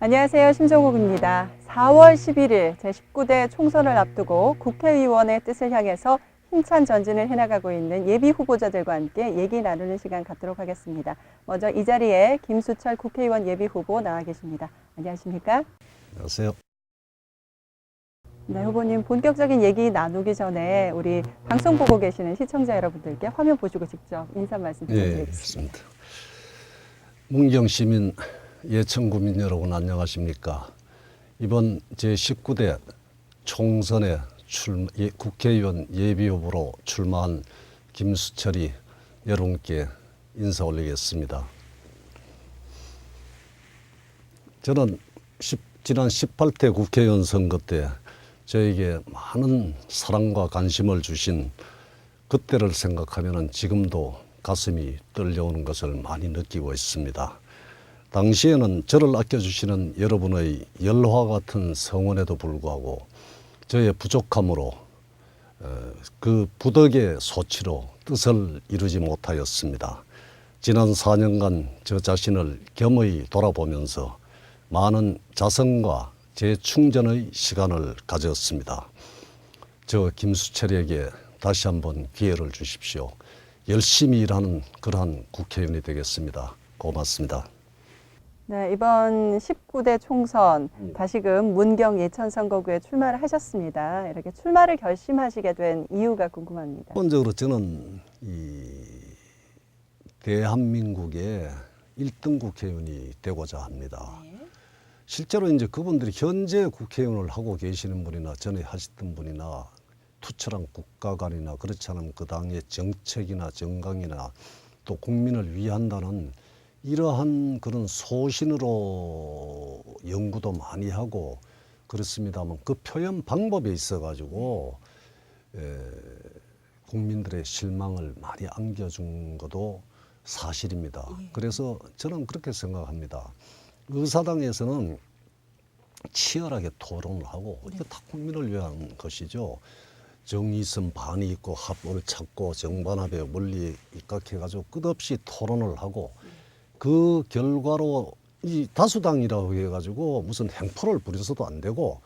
안녕하세요. 심정옥입니다. 4월 11일 제19대 총선을 앞두고 국회의원의 뜻을 향해서 힘찬 전진을 해나가고 있는 예비 후보자들과 함께 얘기 나누는 시간 갖도록 하겠습니다. 먼저 이 자리에 김수철 국회의원 예비 후보 나와 계십니다. 안녕하십니까? 안녕하세요. 네, 후보님 본격적인 얘기 나누기 전에 우리 방송 보고 계시는 시청자 여러분들께 화면 보시고 직접 인사 말씀 부탁드리겠습니다. 문경 시민 예천 구민 여러분 안녕하십니까? 이번 제19대 총선에 국회의원 예비후보로 출마한 김수철이 여러분께 인사 올리겠습니다. 저는 지난 18대 국회의원 선거 때 저에게 많은 사랑과 관심을 주신 그때를 생각하면 지금도 가슴이 떨려오는 것을 많이 느끼고 있습니다. 당시에는 저를 아껴주시는 여러분의 열화 같은 성원에도 불구하고 저의 부족함으로 그 부덕의 소치로 뜻을 이루지 못하였습니다. 지난 4년간 저 자신을 겸허히 돌아보면서 많은 자성과 재충전의 시간을 가졌습니다. 저 김수철에게 다시 한번 기회를 주십시오. 열심히 일하는 그러한 국회의원이 되겠습니다. 고맙습니다. 네, 이번 19대 총선 다시금 문경 예천 선거구에 출마를 하셨습니다. 이렇게 출마를 결심하시게 된 이유가 궁금합니다. 기본적으로 저는 이 대한민국의 1등 국회의원이 되고자 합니다. 실제로 이제 그분들이 현재 국회의원을 하고 계시는 분이나 전에 하셨던 분이나 투철한 국가관이나 그렇지 않으면 그 당의 정책이나 정강이나 또 국민을 위한다는 이러한 그런 소신으로 연구도 많이 하고 그렇습니다만 그 표현 방법에 있어 가지고 국민들의 실망을 많이 안겨준 것도 사실입니다. 그래서 저는 그렇게 생각합니다. 의사당에서는 치열하게 토론을 하고 이거 다 국민을 위한 것이죠. 정의선 반이 있고 합을 찾고 정반합에 멀리 입각해가지고 끝없이 토론을 하고 그 결과로 이 다수당이라고 해가지고 무슨 행포를 부려서도 안 되고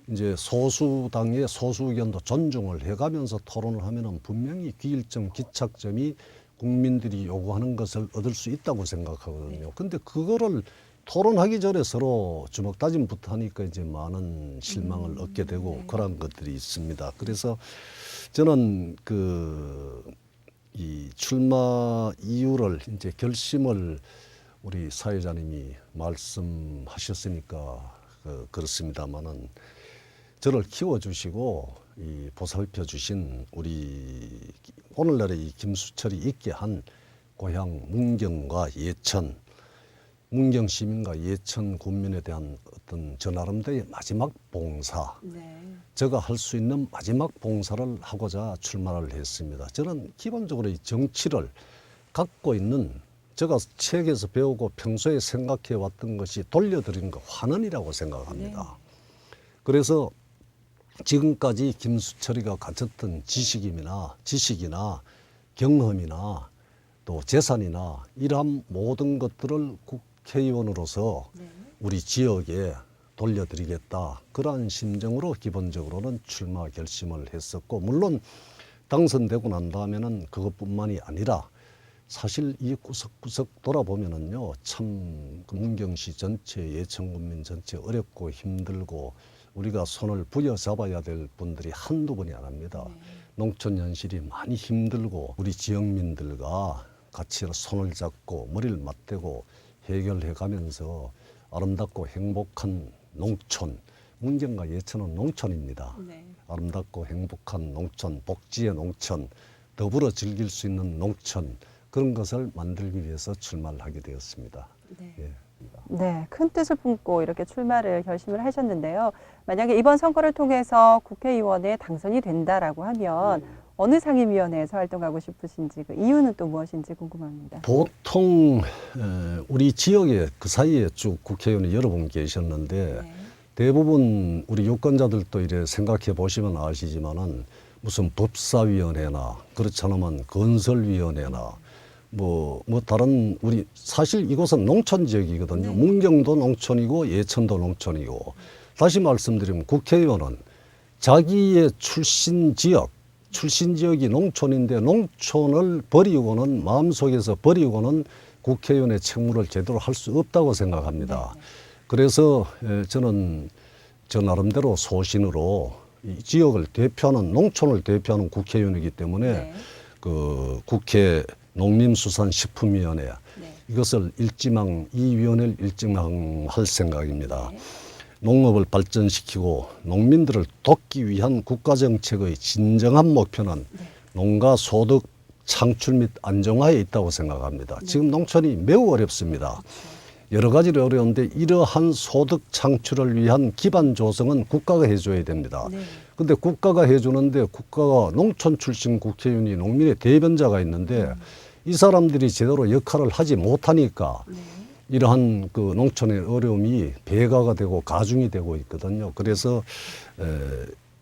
이제 소수당의 소수 의견도 존중을 해가면서 토론을 하면은 분명히 기일점, 기착점이 국민들이 요구하는 것을 얻을 수 있다고 생각하거든요. 근데 그거를 토론하기 전에 서로 주먹다짐부터 하니까 이제 많은 실망을 얻게 되고 그런 것들이 있습니다. 그래서 저는 이 출마 이유를 이제 결심을 우리 사회자님이 말씀하셨으니까 그렇습니다만은 저를 키워주시고 이 보살펴 주신 우리 오늘날의 이 김수철이 있게 한 고향 문경과 예천, 문경 시민과 예천 군민에 대한 어떤 저 나름대로의 마지막 봉사, 제가 할 수 있는 마지막 봉사를 하고자 출마를 했습니다. 저는 기본적으로 이 정치를 갖고 있는 제가 책에서 배우고 평소에 생각해 왔던 것이 돌려드리는 거 환원이라고 생각합니다. 그래서 지금까지 김수철이가 가졌던 지식이나 경험이나 또 재산이나 이러한 모든 것들을 국회의원으로서 우리 지역에 돌려드리겠다. 그러한 심정으로 기본적으로는 출마 결심을 했었고 물론 당선되고 난 다음에는 그것뿐만이 아니라 사실 이 구석구석 돌아보면은요 참 문경시 전체 예천군민 전체 어렵고 힘들고 우리가 손을 부여잡아야 될 분들이 한두 분이 아닙니다. 농촌 현실이 많이 힘들고 우리 지역민들과 같이 손을 잡고 머리를 맞대고 해결해 가면서 아름답고 행복한 농촌, 문경과 예천은 농촌입니다. 아름답고 행복한 농촌, 복지의 농촌, 더불어 즐길 수 있는 농촌 그런 것을 만들기 위해서 출마를 하게 되었습니다. 네, 큰 뜻을 품고 이렇게 출마를 결심을 하셨는데요. 만약에 이번 선거를 통해서 국회의원에 당선이 된다라고 하면 어느 상임위원회에서 활동하고 싶으신지 그 이유는 또 무엇인지 궁금합니다. 보통 우리 지역에 그 사이에 쭉 국회의원이 여러 분 계셨는데 대부분 우리 유권자들도 이래 생각해 보시면 아시지만은 무슨 법사위원회나 그렇지 않으면 건설위원회나 다른 우리 사실 이곳은 농촌 지역이거든요. 문경도 농촌이고 예천도 농촌이고 다시 말씀드리면 국회의원은 자기의 출신 지역이 농촌인데 농촌을 버리고는 마음속에서 버리고는 국회의원의 책무를 제대로 할 수 없다고 생각합니다. 그래서 저는 저 나름대로 소신으로 이 지역을 대표하는 농촌을 대표하는 국회의원이기 때문에 그 국회 농림수산식품위원회 이것을 이 위원회를 일지망할 생각입니다. 농업을 발전시키고 농민들을 돕기 위한 국가정책의 진정한 목표는 농가 소득 창출 및 안정화에 있다고 생각합니다. 지금 농촌이 매우 어렵습니다. 여러 가지로 어려운데 이러한 소득 창출을 위한 기반 조성은 국가가 해줘야 됩니다. 근데 국가가 해주는데 국가가 농촌 출신 국회의원이 농민의 대변자가 있는데 이 사람들이 제대로 역할을 하지 못하니까 이러한 그 농촌의 어려움이 배가가 되고 가중이 되고 있거든요. 그래서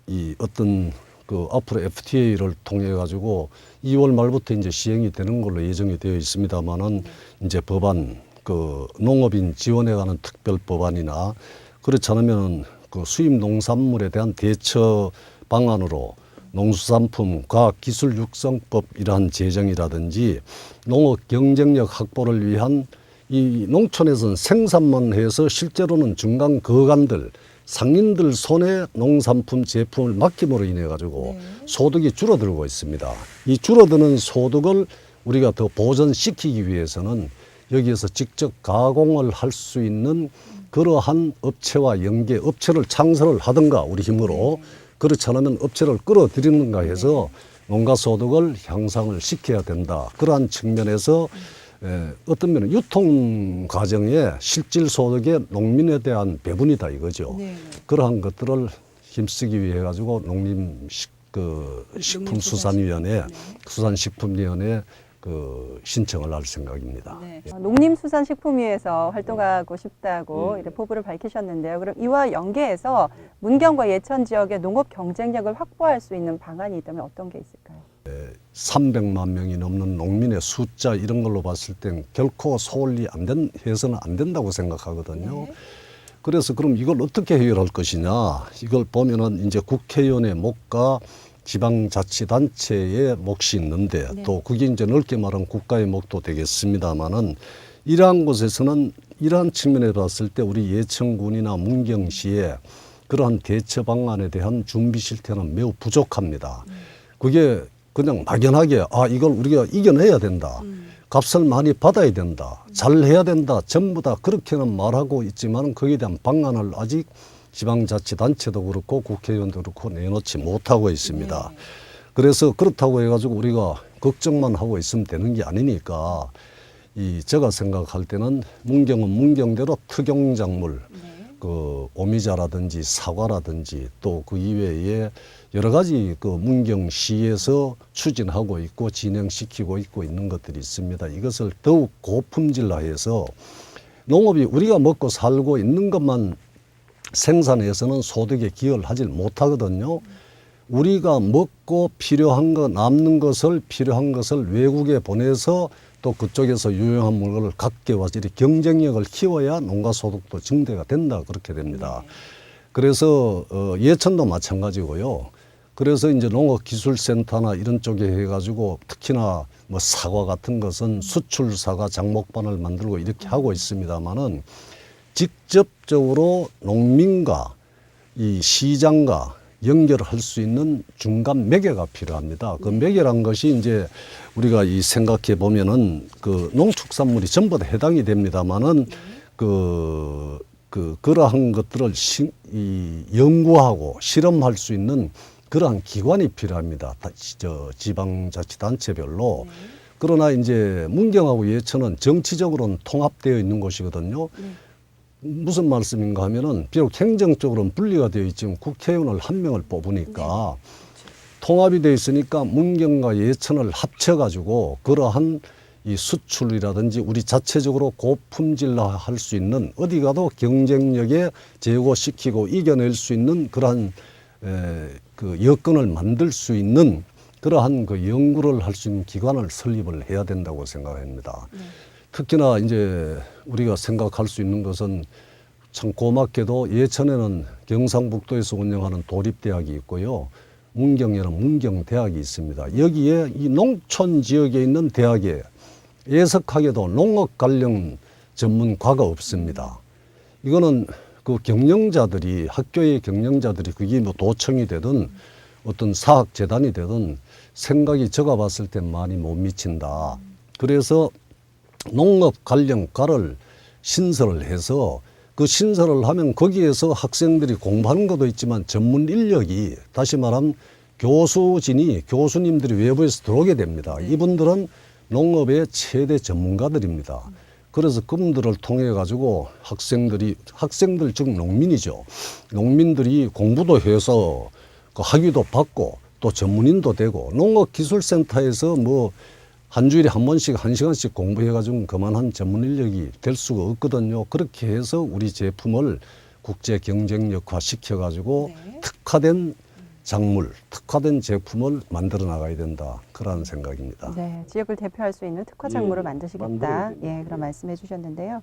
이 어떤 그 앞으로 FTA를 통해 가지고 2월 말부터 이제 시행이 되는 걸로 예정이 되어 있습니다만은 이제 법안 그 농업인 지원에 관한 특별 법안이나 그렇지 않으면 그 수입 농산물에 대한 대처 방안으로 농수산품 과학기술 육성법 이러한 제정이라든지 농업 경쟁력 확보를 위한 이 농촌에서는 생산만 해서 실제로는 중간 거간들 상인들 손에 농산품 제품을 맡김으로 인해 가지고 소득이 줄어들고 있습니다. 이 줄어드는 소득을 우리가 더 보전시키기 위해서는 여기에서 직접 가공을 할 수 있는 그러한 업체와 연계, 업체를 창설을 하든가 우리 힘으로 그렇지 않으면 업체를 끌어들이는가 해서 농가 소득을 향상을 시켜야 된다. 그러한 측면에서 어떤 면은 유통 과정에 실질 소득의 농민에 대한 배분이다 이거죠. 그러한 것들을 힘쓰기 위해 가지고 식품수산위원회, 수산식품위원회 그 신청을 할 생각입니다. 농림수산식품위에서 활동하고 싶다고 이렇게 포부를 밝히셨는데요. 그럼 이와 연계해서 문경과 예천 지역의 농업 경쟁력을 확보할 수 있는 방안이 있다면 어떤 게 있을까요? 300만 명이 넘는 농민의 숫자 이런 걸로 봤을 땐 결코 소홀히 해서는 안 된다고 생각하거든요. 그래서 그럼 이걸 어떻게 해결할 것이냐? 이걸 보면은 이제 국회의원의 몫과 지방자치단체의 몫이 있는데 또 그게 이제 넓게 말하면 국가의 몫도 되겠습니다만은 이러한 곳에서는 이러한 측면에 봤을 때 우리 예천군이나 문경시에 그러한 대처 방안에 대한 준비 실태는 매우 부족합니다. 그게 그냥 막연하게 이걸 우리가 이겨내야 된다. 값을 많이 받아야 된다. 잘해야 된다. 전부 다 그렇게는 말하고 있지만 거기에 대한 방안을 아직 지방자치단체도 그렇고 국회의원도 그렇고 내놓지 못하고 있습니다. 그래서 그렇다고 해가지고 우리가 걱정만 하고 있으면 되는 게 아니니까 제가 생각할 때는 문경은 문경대로 특용작물 그 오미자라든지 사과라든지 또 그 이외에 여러 가지 그 문경시에서 추진하고 있고 진행시키고 있는 것들이 있습니다. 이것을 더욱 고품질화해서 농업이 우리가 먹고 살고 있는 것만 생산해서는 소득에 기여를 하질 못하거든요. 우리가 먹고 필요한 것, 남는 것을 필요한 것을 외국에 보내서 또 그쪽에서 유용한 물건을 갖게 와서 이렇게 경쟁력을 키워야 농가 소득도 증대가 된다 그렇게 됩니다. 그래서 예천도 마찬가지고요. 그래서 이제 농업기술센터나 이런 쪽에 해가지고 특히나 뭐 사과 같은 것은 수출 사과 장목반을 만들고 이렇게 하고 있습니다만은 직접적으로 농민과 이 시장과 연결을 할 수 있는 중간 매개가 필요합니다. 그 매개란 것이 이제 우리가 생각해 보면은 그 농축산물이 전부 다 해당이 됩니다만은 그러한 것들을 연구하고 실험할 수 있는 그러한 기관이 필요합니다. 지방자치단체별로. 그러나 이제 문경하고 예천은 정치적으로는 통합되어 있는 곳이거든요. 무슨 말씀인가 하면은 비록 행정적으로는 분리가 되어 있지만 국회의원을 한 명을 뽑으니까 통합이 되어 있으니까 문경과 예천을 합쳐가지고 그러한 이 수출이라든지 우리 자체적으로 고품질화할 수 있는 어디 가도 경쟁력에 제고시키고 이겨낼 수 있는 그러한 그 여건을 만들 수 있는 그러한 그 연구를 할 수 있는 기관을 설립을 해야 된다고 생각합니다. 특히나 이제 우리가 생각할 수 있는 것은 참 고맙게도 예천에는 경상북도에서 운영하는 도립대학이 있고요. 문경에는 문경대학이 있습니다. 여기에 이 농촌 지역에 있는 대학에 애석하게도 농업 관련 전문가가 없습니다. 이거는 그 경영자들이, 학교의 경영자들이 그게 뭐 도청이 되든 어떤 사학재단이 되든 생각이 제가 봤을 땐 많이 못 미친다. 그래서 농업 관련과를 신설을 해서 그 신설을 하면 거기에서 학생들이 공부하는 것도 있지만 전문 인력이, 다시 말하면 교수님들이 외부에서 들어오게 됩니다. 이분들은 농업의 최대 전문가들입니다. 그래서 그분들을 통해 가지고 학생들 즉 농민이죠. 농민들이 공부도 해서 그 학위도 받고 또 전문인도 되고, 농업기술센터에서 뭐 한 주일에 한 번씩 1시간씩 공부해가지고 그만한 전문 인력이 될 수가 없거든요. 그렇게 해서 우리 제품을 국제 경쟁력화 시켜가지고 특화된 작물, 특화된 제품을 만들어 나가야 된다. 그런 생각입니다. 네, 지역을 대표할 수 있는 특화 작물을 예, 만드시겠다. 만들어야 됩니다. 예, 그런 말씀해 주셨는데요.